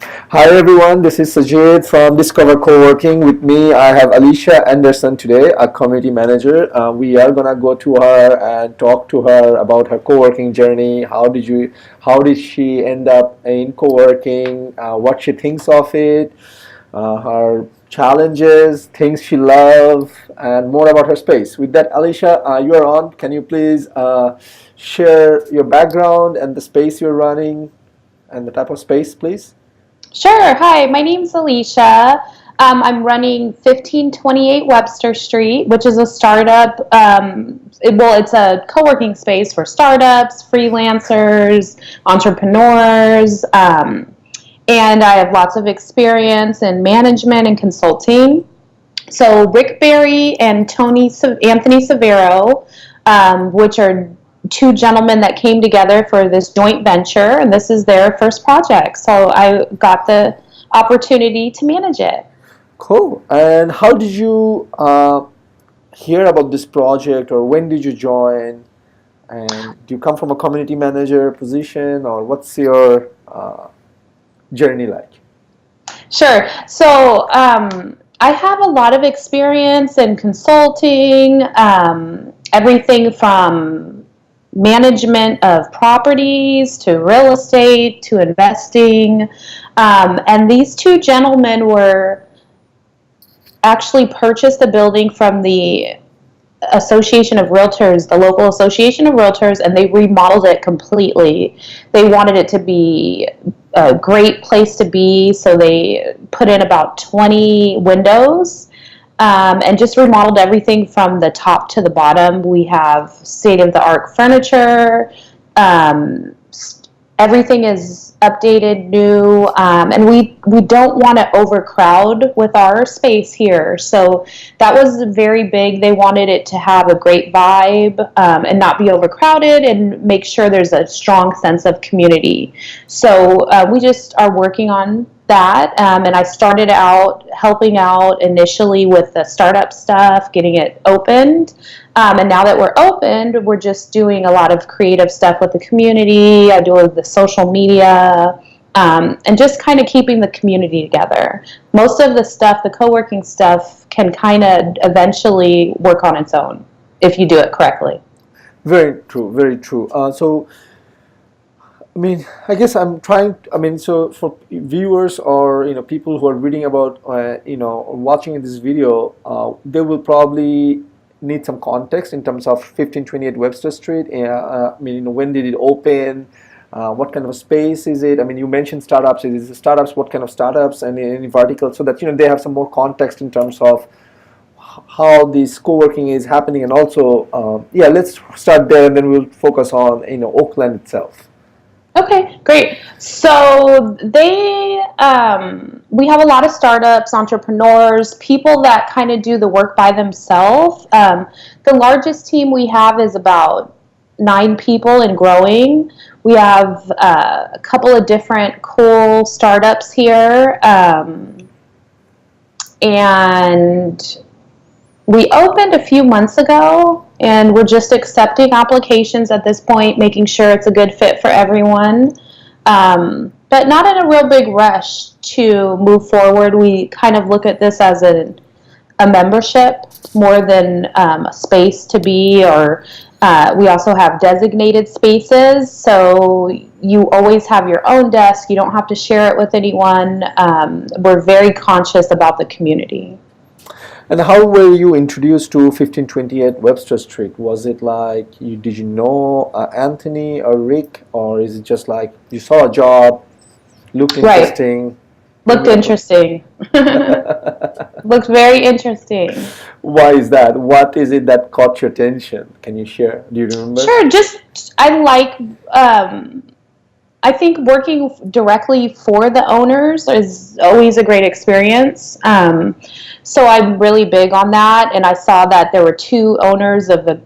Hi everyone, this is Sajid from Discover Coworking. With me, I have Alisha Anderson today, a community manager. We are gonna go to her and talk to her about her coworking journey. How did she end up in coworking? What she thinks of it, her challenges, things she loves, and more about her space. With that, Alisha, you are on. Can you please share your background and the space you're running and the type of space, please? Sure. Hi, my name's Alicia. I'm running 1528 Webster Street, which is a startup. It's a co-working space for startups, freelancers, entrepreneurs, and I have lots of experience in management and consulting. So Rick Berry and Anthony Severo, which are two gentlemen that came together for this joint venture, and this is their first project. So I got the opportunity to manage it. Cool. And how did you hear about this project, or when did you join? And do you come from a community manager position, or what's your journey like? Sure. So I have a lot of experience in consulting, everything from management of properties to real estate to investing. And these two gentlemen were actually purchased the building from the Association of Realtors, the local Association of Realtors, and they remodeled it completely. They wanted it to be a great place to be, so they put in about 20 windows and just remodeled everything from the top to the bottom. We have state-of-the-art furniture. Everything is updated, new, and we don't want to overcrowd with our space here. So that was very big. They wanted it to have a great vibe and not be overcrowded, and make sure there's a strong sense of community. So we just are working on that, and I started out helping out initially with the startup stuff, getting it opened. And now that we're opened, we're just doing a lot of creative stuff with the community. I do the social media, and just kind of keeping the community together. Most of the stuff, the co-working stuff, can kind of eventually work on its own if you do it correctly. Very true, very true. I mean, I guess I'm trying. I mean, so for viewers or people who are reading about or watching this video, they will probably need some context in terms of 1528 Webster Street. I mean, when did it open? What kind of a space is it? I mean, you mentioned startups. Is it startups? What kind of startups? And any vertical, so that they have some more context in terms of how this co-working is happening, and also, yeah, let's start there, and then we'll focus on Oakland itself. Okay, great. So we have a lot of startups, entrepreneurs, people that kind of do the work by themselves. The largest team we have is about 9 people and growing. We have a couple of different cool startups here, and we opened a few months ago, and we're just accepting applications at this point, making sure it's a good fit for everyone. But not in a real big rush to move forward. We kind of look at this as a membership more than a space to be, or we also have designated spaces, so you always have your own desk. You don't have to share it with anyone. We're very conscious about the community. And how were you introduced to 1528 Webster Street? Was it like did you know Anthony or Rick, or is it just like you saw a job, looked Right. interesting? Looked interesting. Looked very interesting. Why is that? What is it that caught your attention? Can you share? Do you remember? Sure. Just I like. I think working directly for the owners is always a great experience. So I'm really big on that, and I saw that there were 2 owners of a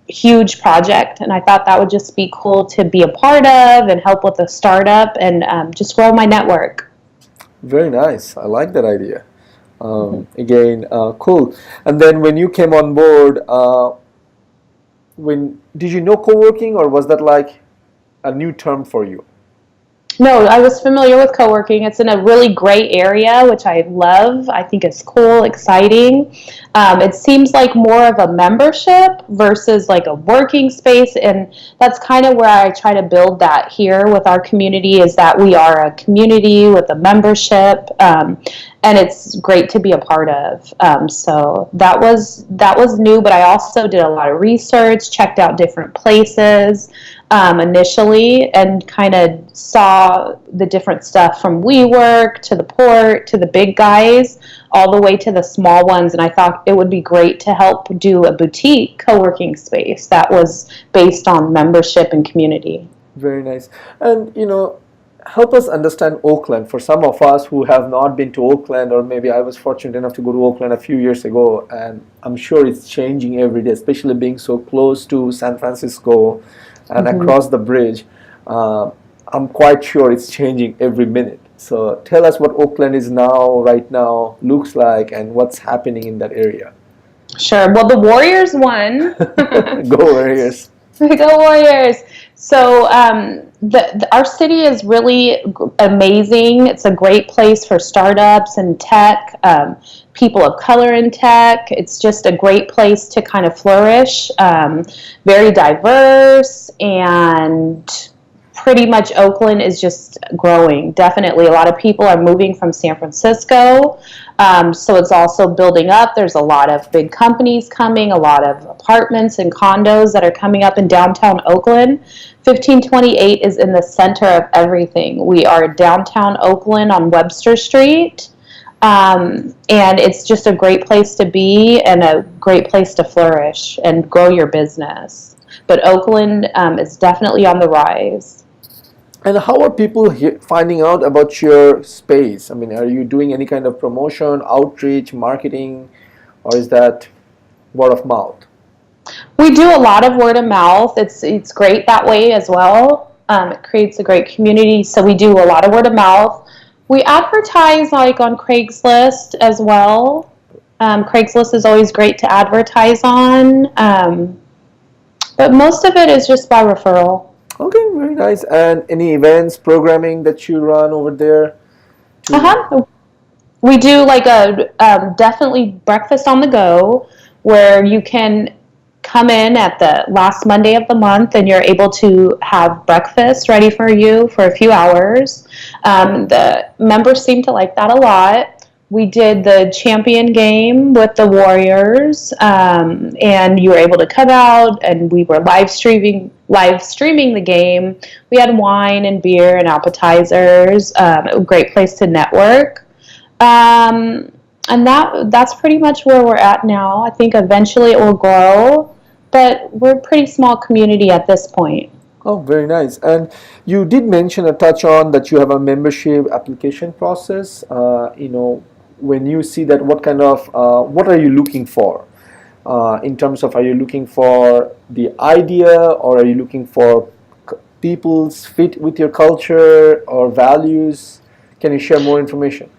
huge project, and I thought that would just be cool to be a part of and help with the startup and just grow my network. Very nice. I like that idea. Again, cool. And then when you came on board, when did you know co-working, or was that like a new term for you? No, I was familiar with co-working. It's in a really gray area, which I love. I think it's cool, exciting. It seems like more of a membership versus like a working space, and that's kind of where I try to build that here with our community, is that we are a community with a membership, and it's great to be a part of. So that was new, but I also did a lot of research, checked out different places initially, and kind of saw the different stuff from WeWork to the Port to the big guys, all the way to the small ones. And I thought it would be great to help do a boutique co-working space that was based on membership and community. Very nice. And help us understand Oakland. For some of us who have not been to Oakland, or maybe I was fortunate enough to go to Oakland a few years ago, and I'm sure it's changing every day, especially being so close to San Francisco and across the bridge. I'm quite sure it's changing every minute. So tell us what Oakland is now, right now, looks like, and what's happening in that area. Sure. Well, the Warriors won. Go Warriors. Go Warriors. So our city is really amazing. It's a great place for startups and tech, people of color in tech. It's just a great place to kind of flourish. Very diverse, and pretty much Oakland is just growing. Definitely. A lot of people are moving from San Francisco. So it's also building up. There's a lot of big companies coming, a lot of apartments and condos that are coming up in downtown Oakland. 1528 is in the center of everything. We are downtown Oakland on Webster Street. And it's just a great place to be and a great place to flourish and grow your business. But Oakland is definitely on the rise. And how are people finding out about your space? I mean, are you doing any kind of promotion, outreach, marketing, or is that word of mouth? We do a lot of word of mouth. It's great that way as well. It creates a great community. So we do a lot of word of mouth. We advertise like on Craigslist as well. Craigslist is always great to advertise on. But most of it is just by referral. Okay, very nice. And any events, programming that you run over there? We do like a definitely breakfast on the go, where you can come in at the last Monday of the month and you're able to have breakfast ready for you for a few hours. The members seem to like that a lot. We did the champion game with the Warriors, and you were able to come out, and we were live streaming the game. We had wine and beer and appetizers. A great place to network. And that's pretty much where we're at now. I think eventually it will grow, but we're a pretty small community at this point. Oh, very nice. And you did mention a touch on that you have a membership application process. When you see that, what are you looking for? In terms of, are you looking for the idea, or are you looking for people's fit with your culture or values? Can you share more information?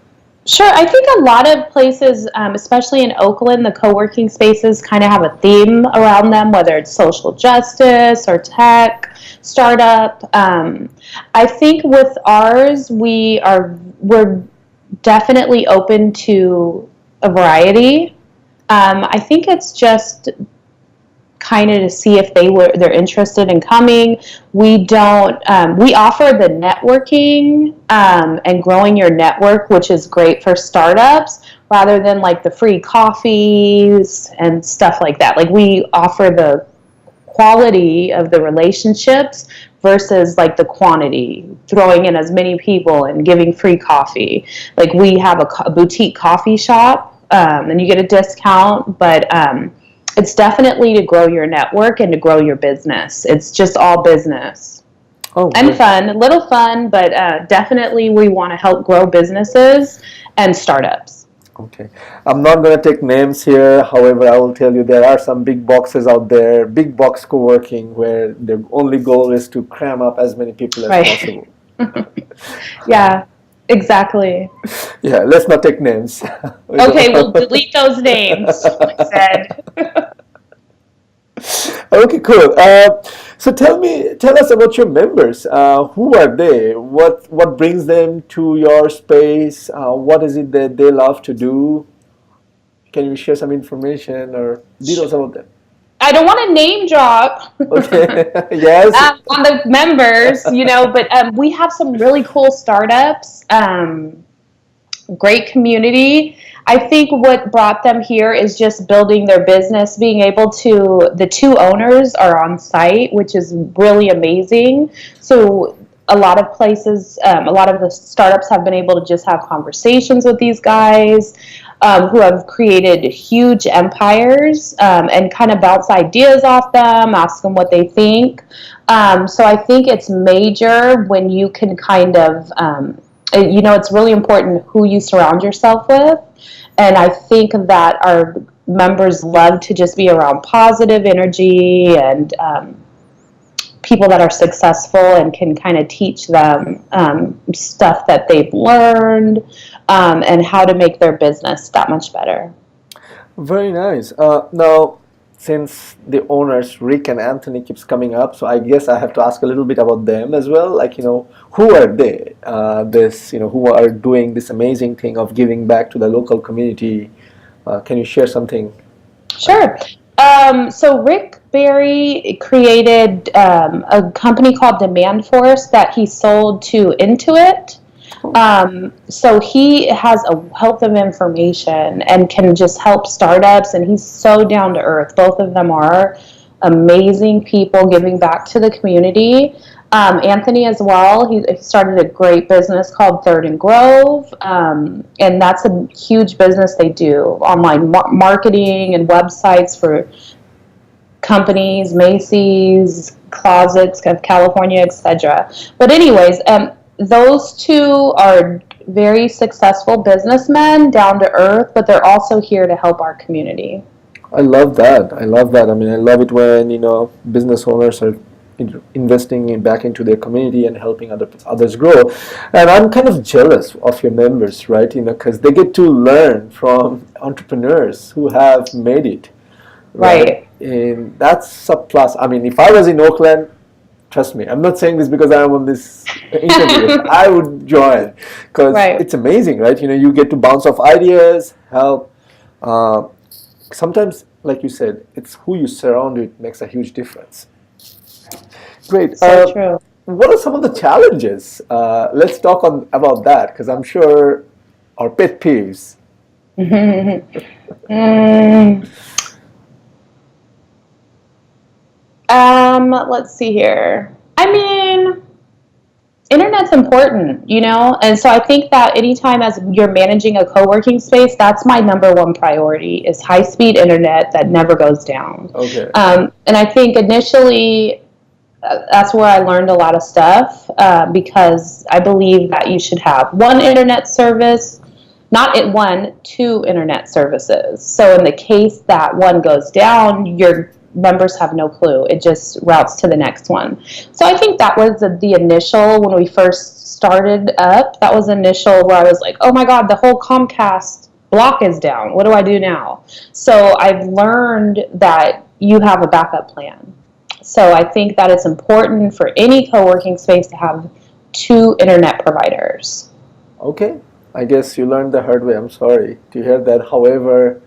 Sure. I think a lot of places, especially in Oakland, the co-working spaces kind of have a theme around them, whether it's social justice or tech, startup. I think with ours, we're definitely open to a variety. I think it's just kind of to see if they're interested in coming. We offer the networking and growing your network, which is great for startups, rather than like the free coffees and stuff like that. Like, we offer the quality of the relationships versus like the quantity, throwing in as many people and giving free coffee. Like, we have a boutique coffee shop, and you get a discount, but it's definitely to grow your network and to grow your business. It's just all business. Oh, and great. fun, a little fun, but definitely we want to help grow businesses and startups. Okay. I'm not going to take names here. However, I will tell you there are some big boxes out there, big box co-working, where their only goal is to cram up as many people as possible. Yeah, exactly. Yeah, let's not take names. Okay, we'll delete those names, I said. Okay, cool. So tell us about your members. Who are they? What brings them to your space? What is it that they love to do? Can you share some information or details about them? I don't want to name drop Okay. Yes. on the members, but we have some really cool startups, great community. I think what brought them here is just building their business, being able to, the two owners are on site, which is really amazing. So a lot of places, a lot of the startups have been able to just have conversations with these guys who have created huge empires and kind of bounce ideas off them, ask them what they think. So I think it's major when you can kind of, it's really important who you surround yourself with. And I think that our members love to just be around positive energy and people that are successful and can kind of teach them stuff that they've learned and how to make their business that much better. Very nice. Now, since the owners Rick and Anthony keeps coming up, so I guess I have to ask a little bit about them as well. Like, who are they? Who are doing this amazing thing of giving back to the local community? Can you share something? Sure. So Rick Berry created a company called Demand Force that he sold to Intuit. So he has a wealth of information and can just help startups, and he's so down to earth. Both of them are amazing people giving back to the community. Anthony as well, he started a great business called Third and Grove, and that's a huge business. They do online marketing and websites for companies, Macy's, Closets of California, etc. But anyways, those two are very successful businessmen, down to earth, but they're also here to help our community. I love that. I love that. I mean, I love it when business owners are investing back into their community and helping others grow. And I'm kind of jealous of your members, right? Because they get to learn from entrepreneurs who have made it. Right. And that's a plus. I mean, if I was in Oakland, trust me, I'm not saying this because I'm on this interview. I would join because it's amazing, right? You get to bounce off ideas, help. Sometimes, like you said, it's who you surround with makes a huge difference. Great. So true. What are some of the challenges? Let's talk about that because I'm sure our pet peeves. Let's see here. I mean, internet's important, and so I think that anytime as you're managing a co-working space, that's my number one priority is high-speed internet that never goes down. Okay. And I think initially that's where I learned a lot of stuff because I believe that you should have one internet service, two internet services. So in the case that one goes down, your members have no clue. It just routes to the next one. So I think that was the initial, when we first started up, that was initial where I was like, oh my God, the whole Comcast block is down. What do I do now? So I've learned that you have a backup plan. So I think that it's important for any co-working space to have two internet providers. Okay. I guess you learned the hard way. I'm sorry to hear that. However,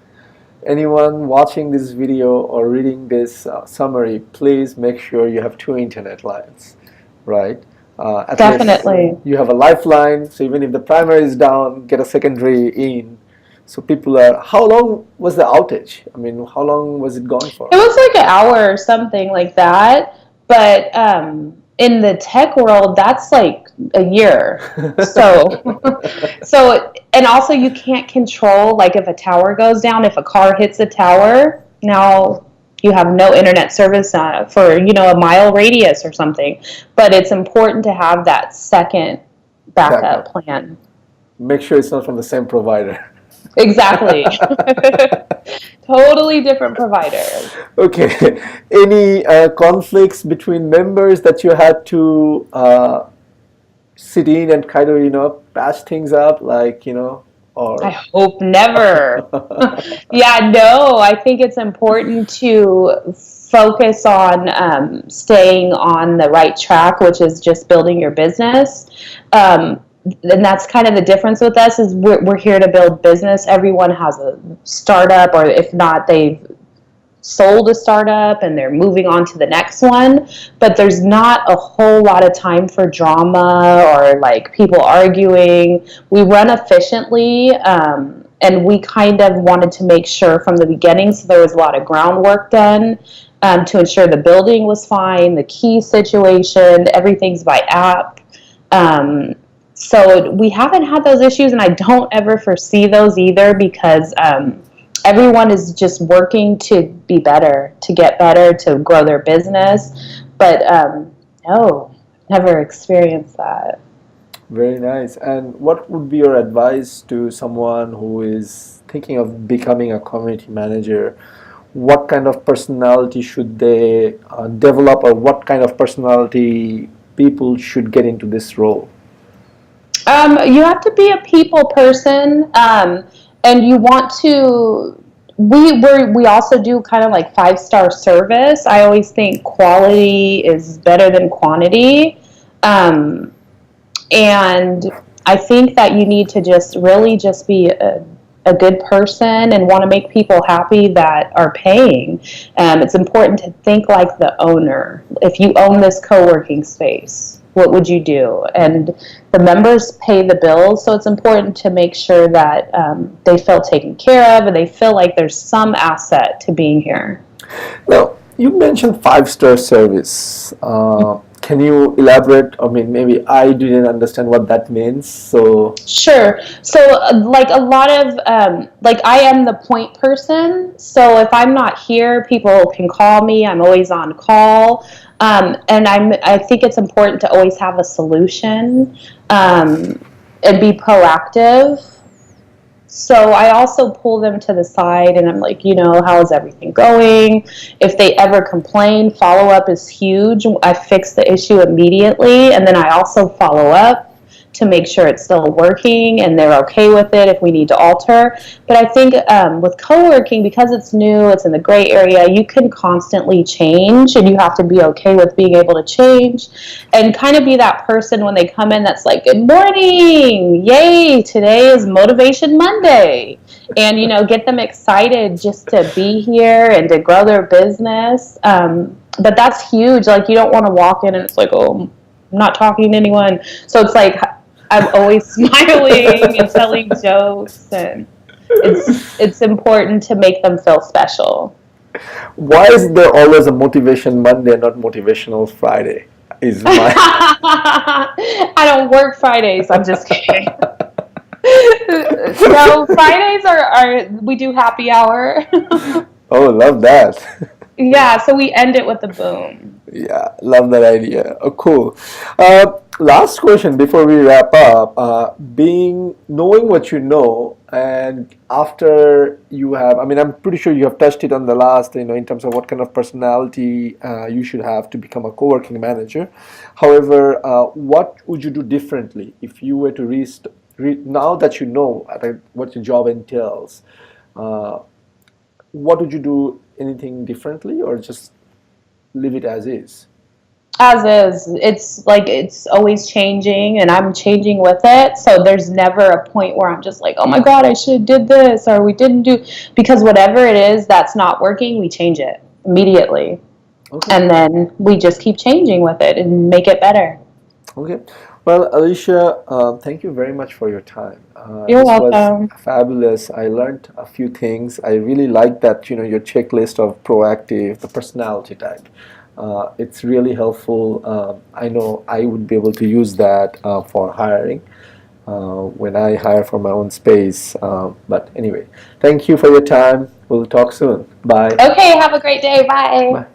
anyone watching this video or reading this summary, please make sure you have two internet lines, right? Definitely. You have a lifeline, so even if the primary is down, get a secondary in. So people are, how long was the outage? I mean, how long was it gone for? It was like an hour or something like that. But in the tech world, that's like a year. So, and also you can't control, like if a tower goes down, if a car hits a tower, now you have no internet service for, a mile radius or something. But it's important to have that second backup plan. Make sure it's not from the same provider. Exactly. Totally different provider. Okay. Any conflicts between members that you had to sit in and kind of, patch things up, like, or? I hope never. Yeah, no, I think it's important to focus on staying on the right track, which is just building your business. And that's kind of the difference with us is we're here to build business. Everyone has a startup, or if not, they've sold a startup and they're moving on to the next one, but there's not a whole lot of time for drama or like people arguing. We run efficiently, and we kind of wanted to make sure from the beginning, so there was a lot of groundwork done to ensure the building was fine, the key situation, everything's by app. So we haven't had those issues, and I don't ever foresee those either, because everyone is just working to be better, to get better, to grow their business. But no, never experienced that. Very nice. And what would be your advice to someone who is thinking of becoming a community manager? What kind of personality should they develop, or what kind of personality people should get into this role? You have to be a people person, and you want to. We also do kind of like 5-star service. I always think quality is better than quantity, and I think that you need to just really just be a good person and want to make people happy that are paying. It's important to think like the owner. If you own this co-working space, what would you do? And the members pay the bills, so it's important to make sure that they feel taken care of and they feel like there's some asset to being here. Now, you mentioned 5-star service. Can you elaborate? I mean, maybe I didn't understand what that means. So Sure. So, like a lot of, like I am the point person. So if I'm not here, people can call me. I'm always on call. And I think it's important to always have a solution, and be proactive. So I also pull them to the side and I'm like, how is everything going? If they ever complain, follow up is huge. I fix the issue immediately, and then I also follow up to make sure it's still working and they're okay with it if we need to alter. But I think with co-working, because it's new, it's in the gray area, you can constantly change, and you have to be okay with being able to change and kind of be that person when they come in that's like, good morning, yay, today is Motivation Monday. And, get them excited just to be here and to grow their business. But that's huge. Like, you don't want to walk in and it's like, oh, I'm not talking to anyone. So it's like, I'm always smiling and telling jokes, and it's important to make them feel special. why is there always a Motivation Monday and not Motivational Friday? Is my I don't work Fridays. I'm just kidding. No, Fridays are we do happy hour. Oh, love that. Yeah, so we end it with a boom. Yeah, love that idea. Oh, cool. Last question before we wrap up. Knowing what you know, and after you have, I mean, I'm pretty sure you have touched it on the last, in terms of what kind of personality you should have to become a co-working manager. However, what would you do differently if you were to now that you know what your job entails? What would you do? Anything differently, or just leave it as is? As is. It's like it's always changing, and I'm changing with it. So there's never a point where I'm just like, oh my God, I should have did this, or we didn't do, because whatever it is that's not working, we change it immediately. Okay. And then we just keep changing with it and make it better. Okay. Well, Alisha, thank you very much for your time. You're this welcome. was fabulous. I learned a few things. I really like that, your checklist of proactive, the personality type. It's really helpful. I know I would be able to use that for hiring when I hire for my own space. But anyway, thank you for your time. We'll talk soon. Bye. Okay, have a great day. Bye. Bye.